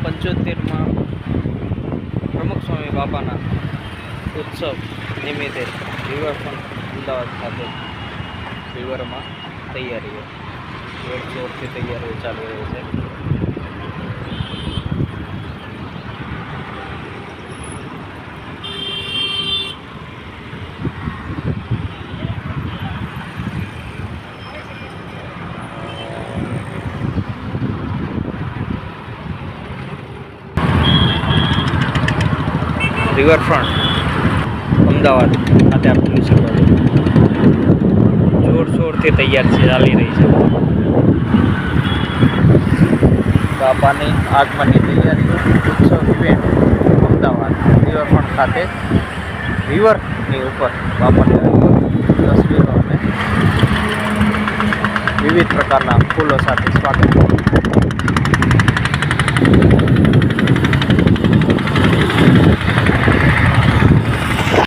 75માં પ્રમુખ સ્વામી બાપાના ઉત્સવ નિમિત્તે રિવરફ્રન્ટ અમદાવાદ ખાતે રિવરમાં તૈયારીઓ જોરશોરથી તૈયારીઓ ચાલી રહી છે. રિવરફ્રન્ટ અમદાવાદ ખાતે આપ જોઈ શકો છો, જોરશોરથી તૈયાર ચાલી રહી છે. બાપાની આગમનની તૈયારીઓ ઉત્સવ ઇવેન્ટ અમદાવાદ રિવરફ્રન્ટ ખાતે રિવરની ઉપર બાપાની તસવીરો અને વિવિધ પ્રકારના ફૂલો સાથે સ્વાગત.